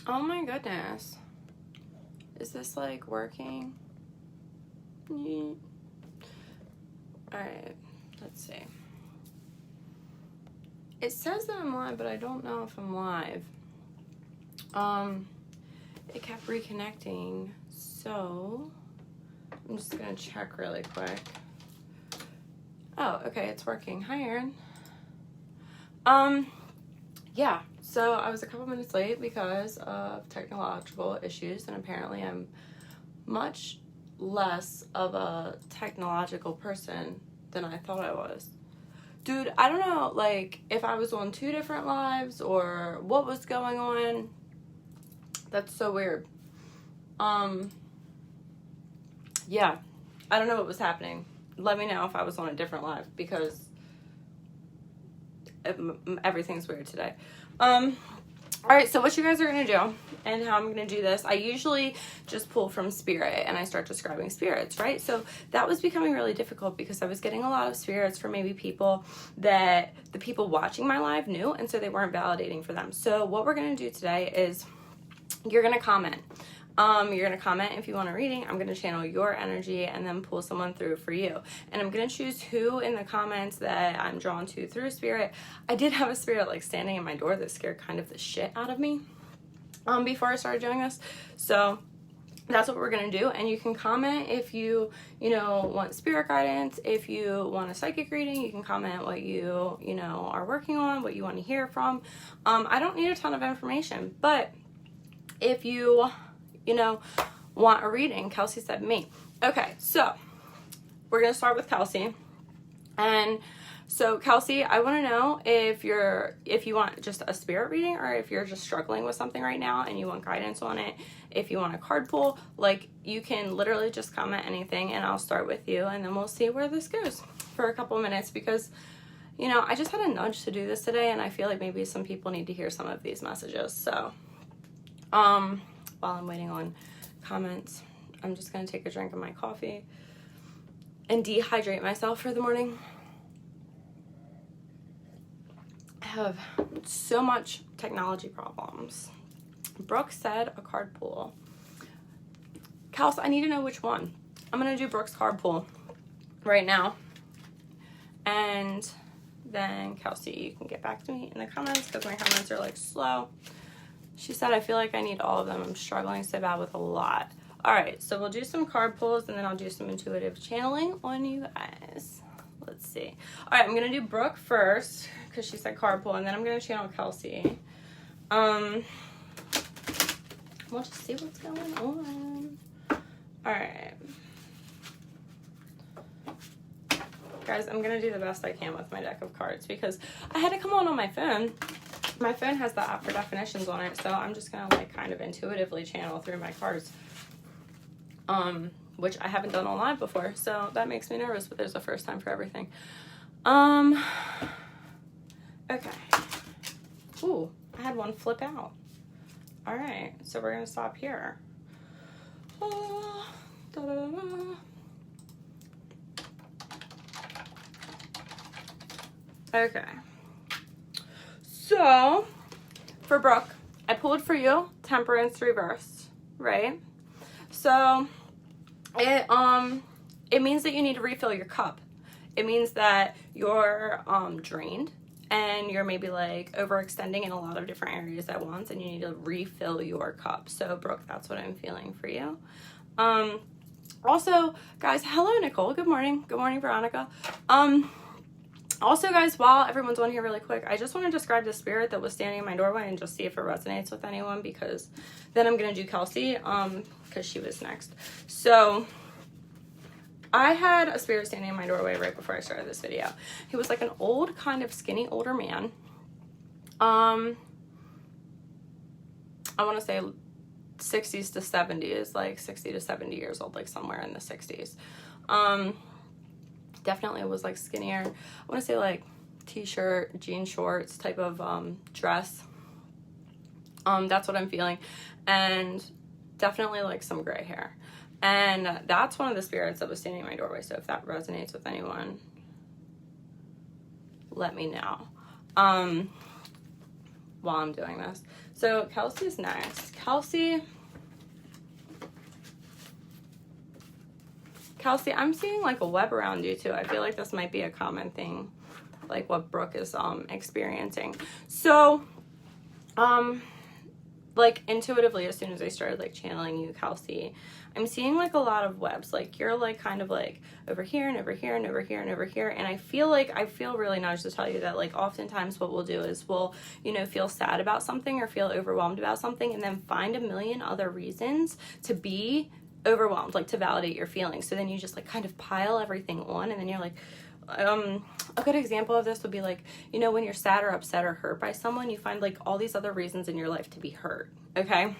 Oh my goodness. Is this like working? Yeah. Alright, let's see. It says that I'm live, but I don't know if I'm live. It kept reconnecting, so I'm just gonna check really quick. Oh, okay, it's working. Hi, Erin. Yeah, so I was a couple minutes late because of technological issues, and apparently I'm much less of a technological person than I thought I was. Dude, I don't know, like, if I was on 2 different lives or what was going on. That's so weird. Yeah, I don't know what was happening. Let me know if I was on a different live, because everything's weird today. Alright, so what you guys are going to do and how I'm going to do this, I usually just pull from spirit and I start describing spirits, right? So that was becoming really difficult because I was getting a lot of spirits from maybe people that the people watching my live knew, and so they weren't validating for them. So what we're going to do today is you're going to comment. You're going to comment if you want a reading. I'm going to channel your energy and then pull someone through for you. And I'm going to choose who in the comments that I'm drawn to through spirit. I did have a spirit like standing in my door that scared kind of the shit out of me before I started doing this. So that's what we're going to do. And you can comment if you want spirit guidance. If you want a psychic reading, you can comment what you are working on, what you want to hear from. I don't need a ton of information, but if you want a reading, Kelsey said me. Okay, so we're going to start with Kelsey. And so Kelsey, I want to know if you want just a spirit reading, or if you're just struggling with something right now and you want guidance on it. If you want a card pull, like, you can literally just comment anything and I'll start with you, and then we'll see where this goes for a couple minutes, because I just had a nudge to do this today, and I feel like maybe some people need to hear some of these messages. So while I'm waiting on comments, I'm just going to take a drink of my coffee and dehydrate myself for the morning. I have so much technology problems. Brooke said a card pull. Kels, I need to know which one. I'm going to do Brooke's card pull right now. And then Kelsey, you can get back to me in the comments, because my comments are like slow. She said, I feel like I need all of them. I'm struggling so bad with a lot. All right, so we'll do some card pulls, and then I'll do some intuitive channeling on you guys. Let's see. All right, I'm going to do Brooke first, because she said card pull, and then I'm going to channel Kelsey. We'll just see what's going on. All right. Guys, I'm going to do the best I can with my deck of cards, because I had to come on my phone. My phone has the app for definitions on it, so I'm just going to kind of intuitively channel through my cards, which I haven't done on live before, so that makes me nervous, but there's a first time for everything. Okay. Ooh, I had one flip out. All right, so we're going to stop here. Okay. So, for Brooke, I pulled for you Temperance reversed, right? So, it means that you need to refill your cup. It means that you're drained, and you're maybe like overextending in a lot of different areas at once, and you need to refill your cup. So, Brooke, that's what I'm feeling for you. Also, guys, hello, Nicole. Good morning. Good morning, Veronica. Also, guys, while everyone's on here really quick, I just want to describe the spirit that was standing in my doorway and just see if it resonates with anyone, because then I'm going to do Kelsey, because she was next. So, I had a spirit standing in my doorway right before I started this video. He was like an old, kind of skinny, older man. I want to say 60s to 70s, like 60 to 70 years old, like somewhere in the 60s. Definitely was like skinnier. I want to say like t-shirt, jean shorts type of dress. That's what I'm feeling. And definitely like some gray hair. And that's one of the spirits that was standing in my doorway. So if that resonates with anyone, let me know. while I'm doing this. So Kelsey's next. Kelsey, I'm seeing like a web around you too. I feel like this might be a common thing, like what Brooke is experiencing. So like intuitively, as soon as I started like channeling you, Kelsey, I'm seeing like a lot of webs. Like you're like kind of like over here and over here and over here and over here. And I feel really nudged to tell you that like oftentimes what we'll do is we'll, you know, feel sad about something or feel overwhelmed about something and then find a million other reasons to be overwhelmed, like to validate your feelings. So then you just like kind of pile everything on, and then you're like, a good example of this would be like, you know, when you're sad or upset or hurt by someone, you find like all these other reasons in your life to be hurt. Okay.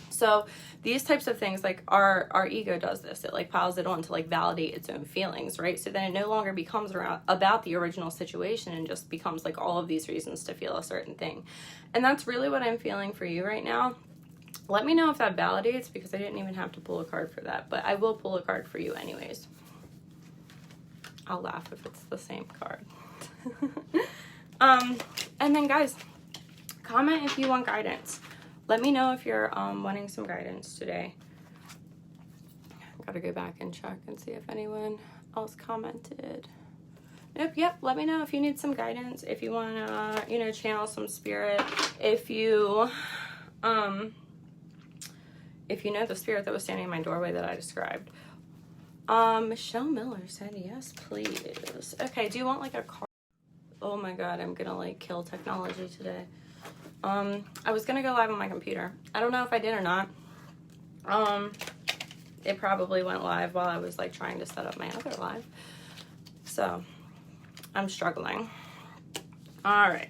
So these types of things, like our ego does this, it like piles it on to like validate its own feelings, right? So then it no longer becomes about the original situation and just becomes like all of these reasons to feel a certain thing. And that's really what I'm feeling for you right now. Let me know if that validates, because I didn't even have to pull a card for that, but I will pull a card for you anyways. I'll laugh if it's the same card. And then guys, comment if you want guidance. Let me know if you're wanting some guidance today. Gotta go back and check and see if anyone else commented. Nope, yep, let me know if you need some guidance, if you want to, you know, channel some spirit, if you know the spirit that was standing in my doorway that I described. Michelle Miller said yes, please. Okay, do you want like a card? Oh my god, I'm gonna like kill technology today. I was gonna go live on my computer. I don't know if I did or not. It probably went live while I was like trying to set up my other live. So, I'm struggling. All right.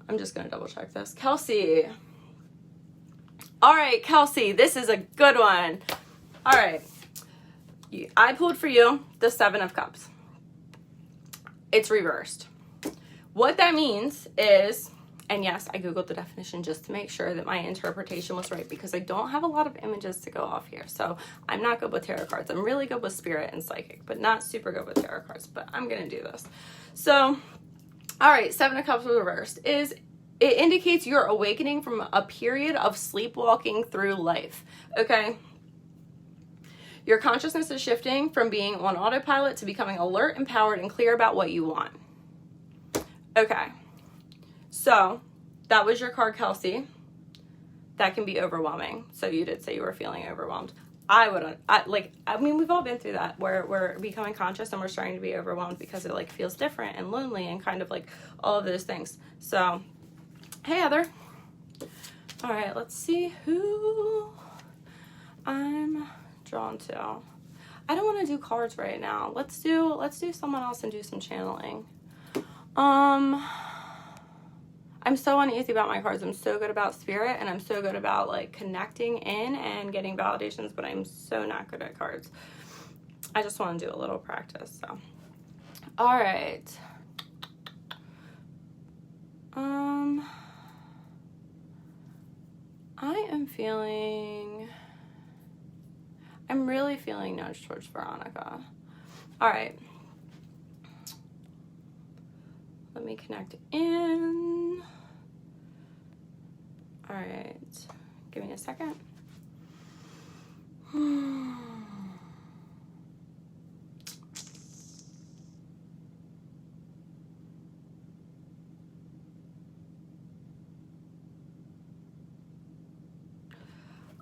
I'm just going to double check this. Kelsey. All right, Kelsey, this is a good one. All right. I pulled for you the Seven of Cups. It's reversed. What that means is, and yes, I Googled the definition just to make sure that my interpretation was right, because I don't have a lot of images to go off here. So I'm not good with tarot cards. I'm really good with spirit and psychic, but not super good with tarot cards, but I'm going to do this. So, all right, Seven of Cups reversed is, it indicates you're awakening from a period of sleepwalking through life, okay? Your consciousness is shifting from being on autopilot to becoming alert, empowered, and clear about what you want. Okay, so that was your card, Kelsey. That can be overwhelming. So you did say you were feeling overwhelmed. I mean, we've all been through that, where we're becoming conscious and we're starting to be overwhelmed because it like feels different and lonely and kind of like all of those things. So, hey, Heather. All right, let's see who I'm drawn to. I don't want to do cards right now. Let's do someone else and do some channeling. I'm so uneasy about my cards. I'm so good about spirit, and I'm so good about like connecting in and getting validations, but I'm so not good at cards. I just want to do a little practice. So, all right. I'm really feeling nudged towards Veronica. All right. Let me connect in. All right. Give me a second.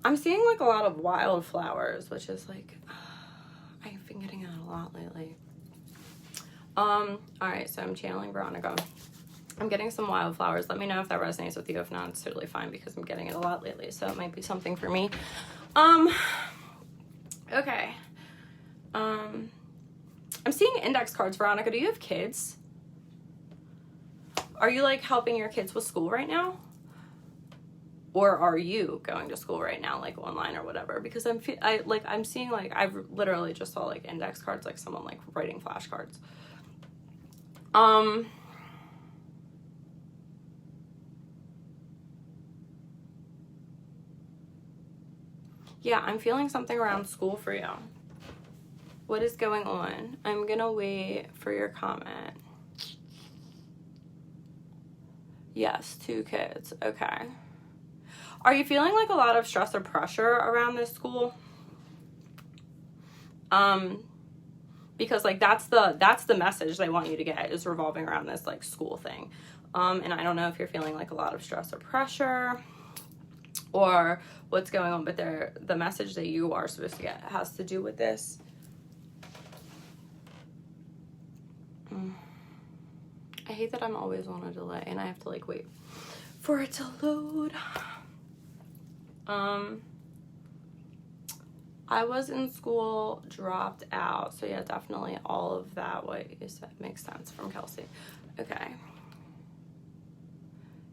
I'm seeing like a lot of wildflowers, which is like, I've been getting that a lot lately. All right, so I'm channeling Veronica. I'm getting some wildflowers. Let me know if that resonates with you. If not, it's totally fine, because I'm getting it a lot lately, so it might be something for me. Okay. I'm seeing index cards, Veronica. Do you have kids? Are you like helping your kids with school right now? Or are you going to school right now, like online or whatever? Because I'm seeing like, I've literally just saw like index cards, like someone like writing flashcards. Yeah, I'm feeling something around school for you. What is going on? I'm gonna wait for your comment. Yes, 2 kids. Okay. Are you feeling like a lot of stress or pressure around this school? Because like that's the message they want you to get, is revolving around this like school thing. And I don't know if you're feeling like a lot of stress or pressure or what's going on, but the message that you are supposed to get has to do with this. I hate that I'm always on a delay and I have to like wait for it to load. I was in school, dropped out. So yeah, definitely all of that, what you said makes sense from Kelsey. Okay.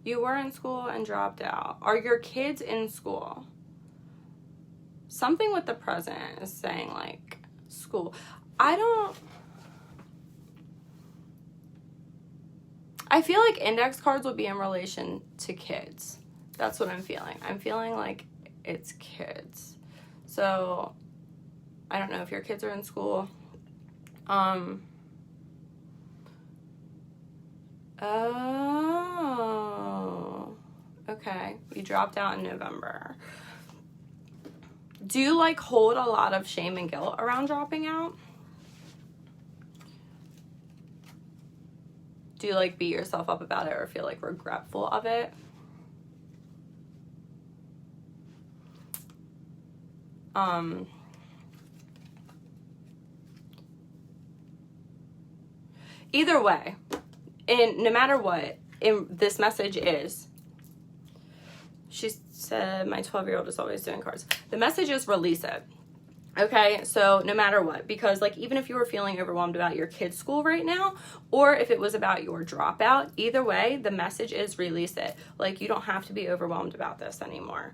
You were in school and dropped out. Are your kids in school? Something with the present is saying like school. I feel like index cards would be in relation to kids. That's what I'm feeling. I'm feeling like it's kids. So, I don't know if your kids are in school. Oh, okay. You dropped out in November. Do you like hold a lot of shame and guilt around dropping out? Do you like beat yourself up about it or feel like regretful of it? Either way, and no matter what, this message is, she said, my 12-year-old is always doing cards. The message is release it. Okay, so no matter what, because like even if you were feeling overwhelmed about your kids' school right now, or if it was about your dropout, either way, the message is release it. Like you don't have to be overwhelmed about this anymore.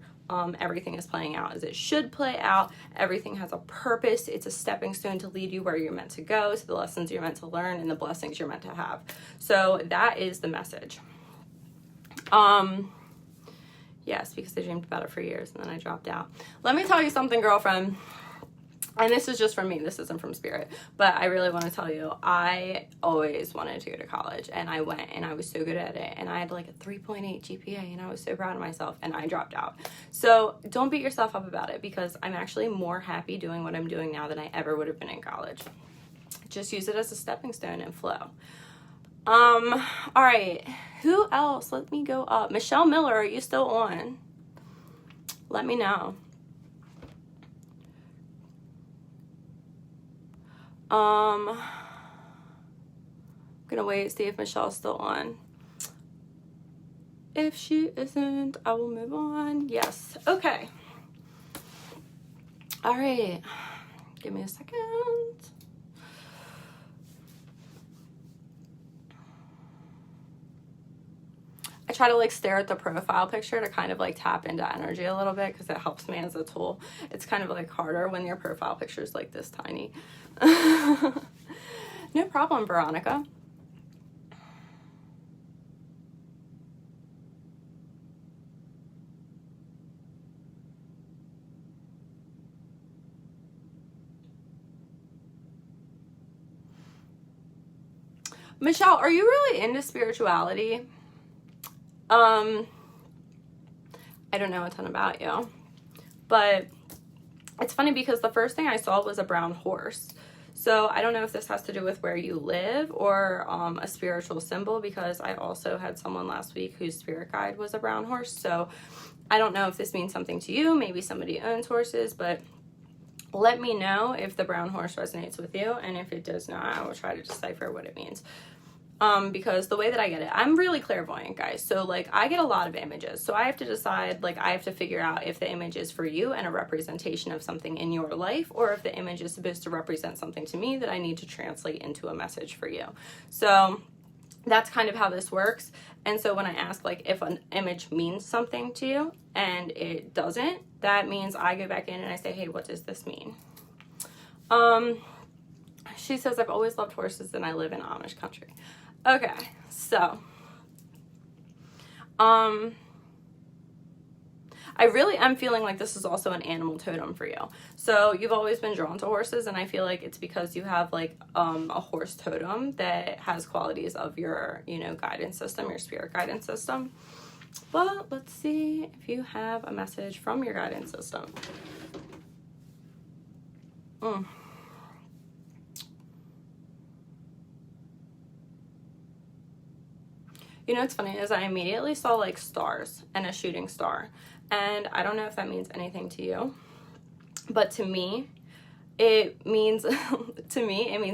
Everything is playing out as it should play out. Everything has a purpose. It's a stepping stone to lead you where you're meant to go, to the lessons you're meant to learn and the blessings you're meant to have. So that is the message. Yes, because I dreamed about it for years and then I dropped out. Let me tell you something, girlfriend. And this is just from me, this isn't from spirit, but I really want to tell you, I always wanted to go to college and I went and I was so good at it and I had like a 3.8 GPA and I was so proud of myself and I dropped out. So don't beat yourself up about it because I'm actually more happy doing what I'm doing now than I ever would have been in college. Just use it as a stepping stone and flow. All right, who else? Let me go up. Michelle Miller, are you still on? Let me know. I'm gonna wait, see if Michelle's still on. If she isn't, I will move on. Yes, okay. All right, give me a second. I try to like stare at the profile picture to kind of like tap into energy a little bit because it helps me as a tool. It's kind of like harder when your profile picture is like this tiny. No problem, Veronica. Michelle, are you really into spirituality? I don't know a ton about you, but it's funny because the first thing I saw was a brown horse. So I don't know if this has to do with where you live or a spiritual symbol, because I also had someone last week whose spirit guide was a brown horse. So I don't know if this means something to you. Maybe somebody owns horses, but let me know if the brown horse resonates with you. And if it does not, I will try to decipher what it means. Because the way that I get it, I'm really clairvoyant, guys. So like I get a lot of images. So I have to decide, like I have to figure out if the image is for you and a representation of something in your life, or if the image is supposed to represent something to me that I need to translate into a message for you. So that's kind of how this works. And so when I ask like if an image means something to you and it doesn't, that means I go back in and I say, hey, what does this mean? She says, I've always loved horses and I live in Amish country. Okay, so, I really am feeling like this is also an animal totem for you. So you've always been drawn to horses, and I feel like it's because you have like a horse totem that has qualities of your, you know, guidance system, your spirit guidance system. But let's see if you have a message from your guidance system. You know what's funny is I immediately saw like stars and a shooting star. And I don't know if that means anything to you, but to me, it means,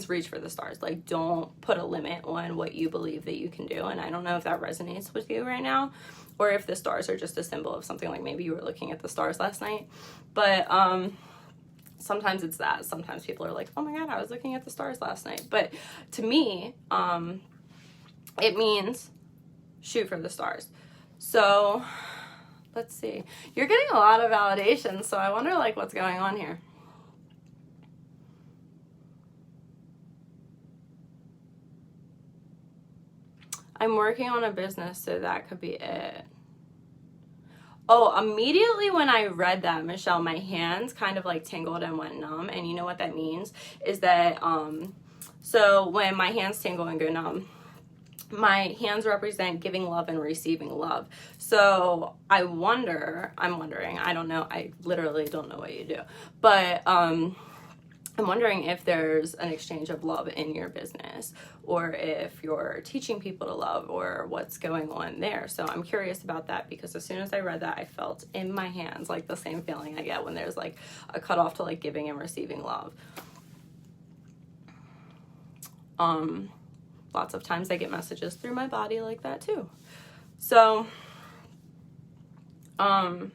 reach for the stars. Like, don't put a limit on what you believe that you can do. And I don't know if that resonates with you right now, or if the stars are just a symbol of something, like maybe you were looking at the stars last night. But sometimes it's that. Sometimes people are like, oh my God, I was looking at the stars last night. But to me, it means shoot for the stars. So let's see. You're getting a lot of validation, so I wonder like what's going on here. I'm working on a business, so that could be it. Oh, immediately when I read that, Michelle, my hands kind of like tingled and went numb. And you know what that means is that, so when my hands tingle and go numb, my hands represent giving love and receiving love. So I'm wondering, I don't know, I literally don't know what you do, but I'm wondering if there's an exchange of love in your business, or if you're teaching people to love, or what's going on there. So I'm curious about that, because as soon as I read that, I felt in my hands like the same feeling I get when there's like a cutoff to like giving and receiving love. Lots of times I get messages through my body like that too. So, yeah,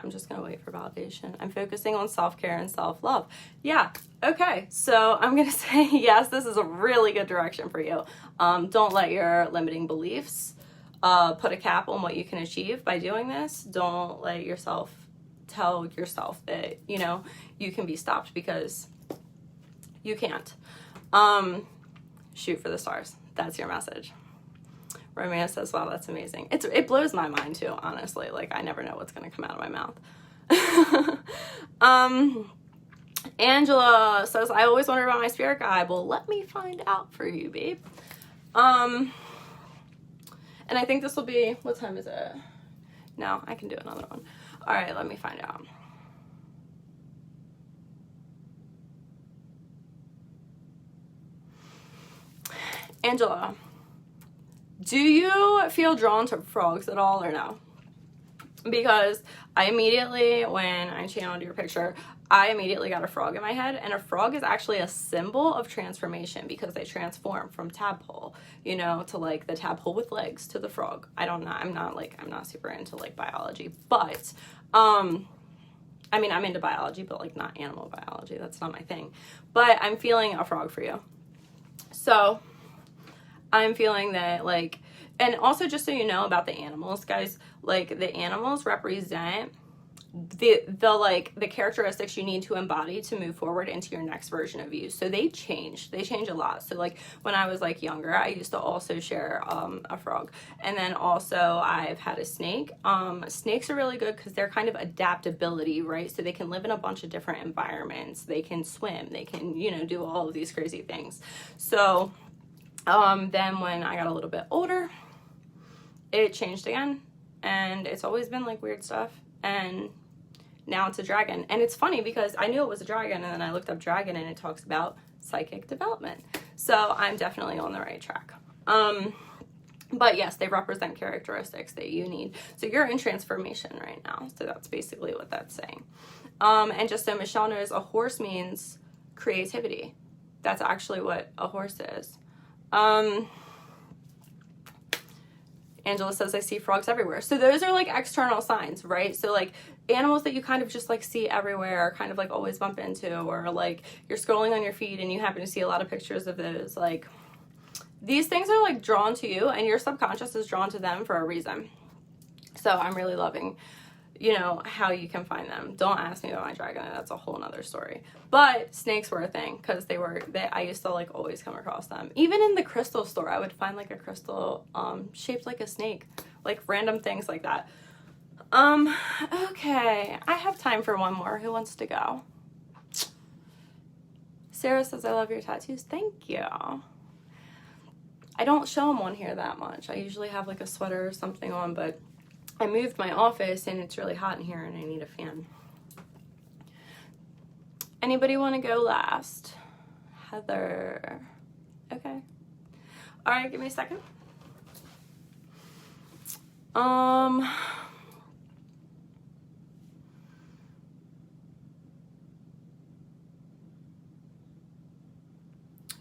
I'm just gonna wait for validation. I'm focusing on self-care and self-love. Yeah, okay, so I'm gonna say yes, this is a really good direction for you. Don't let your limiting beliefs put a cap on what you can achieve by doing this. Don't let yourself tell yourself that, you know, you can be stopped, because you can't. Shoot for the stars. That's your message. Romance says, wow, that's amazing. It blows my mind too, honestly. Like, I never know what's going to come out of my mouth. Angela says, I always wonder about my spirit guide. Well, let me find out for you, babe. And I think this will be, what time is it? No, I can do another one. All right, let me find out. Angela, do you feel drawn to frogs at all, or no? Because I immediately, when I channeled your picture, I immediately got a frog in my head, and a frog is actually a symbol of transformation, because they transform from tadpole, you know, to like the tadpole with legs to the frog. I'm not super into like biology, but I mean, I'm into biology, but like not animal biology. That's not my thing. But I'm feeling a frog for you. So I'm feeling that, like, and also just so you know about the animals, guys, like the animals represent the characteristics you need to embody to move forward into your next version of you. So they change a lot. So like when I was like younger, I used to also share a frog, and then also I've had a snake. Snakes are really good because they're kind of adaptability, right? So they can live in a bunch of different environments. They can swim, they can, you know, do all of these crazy things. So then when I got a little bit older, it changed again, and it's always been like weird stuff, and now it's a dragon. And it's funny because I knew it was a dragon, and then I looked up dragon, and it talks about psychic development. So I'm definitely on the right track. But yes, they represent characteristics that you need. So you're in transformation right now. So that's basically what that's saying. And just so Michelle knows, a horse means creativity. That's actually what a horse is. Angela says, I see frogs everywhere. So those are like external signs, right? So like animals that you kind of just like see everywhere, kind of like always bump into, or like you're scrolling on your feed and you happen to see a lot of pictures of those. Like these things are like drawn to you, and your subconscious is drawn to them for a reason. So I'm really loving, you know, how you can find them. Don't ask me about my dragon. That's a whole nother story. But snakes were a thing because I used to like always come across them. Even in the crystal store, I would find like a crystal shaped like a snake, like random things like that. Okay, I have time for one more. Who wants to go? Sarah says, I love your tattoos. Thank you. I don't show them on here that much. I usually have like a sweater or something on, but I moved my office and it's really hot in here and I need a fan. Anybody want to go last? Heather. Okay. All right, give me a second.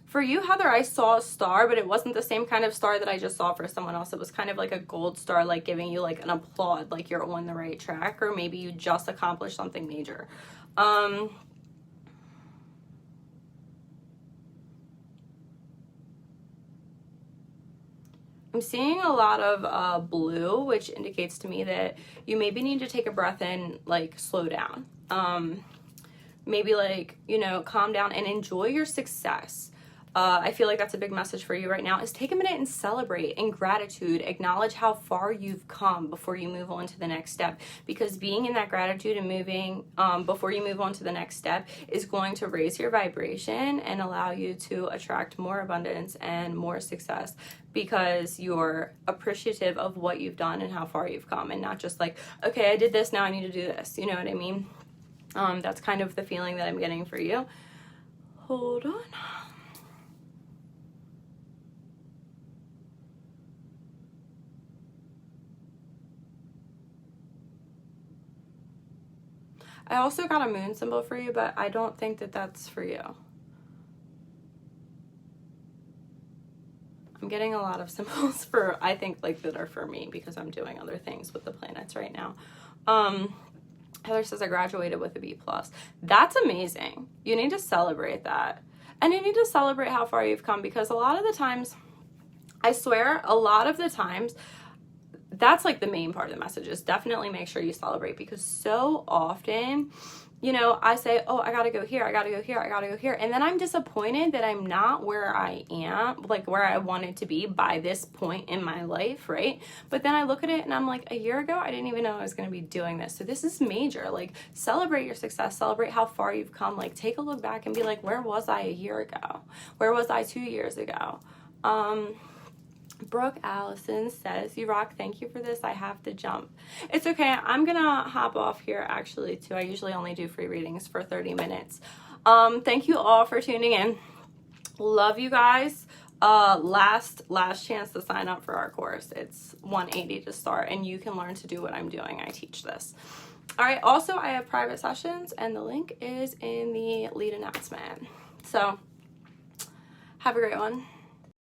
For you, Heather, I saw a star, but it wasn't the same kind of star that I just saw for someone else. It was kind of like a gold star, like giving you like an applaud, like you're on the right track, or maybe you just accomplished something major. I'm seeing a lot of blue, which indicates to me that you maybe need to take a breath and like slow down. Maybe like, you know, calm down and enjoy your success. I feel like that's a big message for you right now, is take a minute and celebrate in gratitude, acknowledge how far you've come before you move on to the next step, because being in that gratitude and moving before you move on to the next step is going to raise your vibration and allow you to attract more abundance and more success, because you're appreciative of what you've done and how far you've come, and not just like, okay, I did this, now I need to do this. You know what I mean? That's kind of the feeling that I'm getting for you. Hold on. I also got a moon symbol for you, but I don't think that that's for you. I'm getting a lot of symbols for, I think, like that are for me, because I'm doing other things with the planets right now. Heather says, I graduated with a B+. That's amazing. You need to celebrate that. And you need to celebrate how far you've come, because a lot of the times, I swear, a lot of the times, that's like the main part of the message, is definitely make sure you celebrate, because so often, you know, I say, oh, I gotta go here, I gotta go here, I gotta go here, and then I'm disappointed that I'm not where I am, like where I wanted to be by this point in my life, right? But then I look at it and I'm like, a year ago, I didn't even know I was gonna be doing this. So this is major. Like, celebrate your success, celebrate how far you've come. Like, take a look back and be like, where was I a year ago? Where was I 2 years ago? Brooke Allison says, you rock, thank you for this, I have to jump. It's okay, I'm gonna hop off here actually too. I usually only do free readings for 30 minutes. Thank you all for tuning in. Love you guys. Last chance to sign up for our course. It's $180 to start, and you can learn to do what I'm doing. I teach this. All right, also I have private sessions, and the link is in the lead announcement. So have a great one.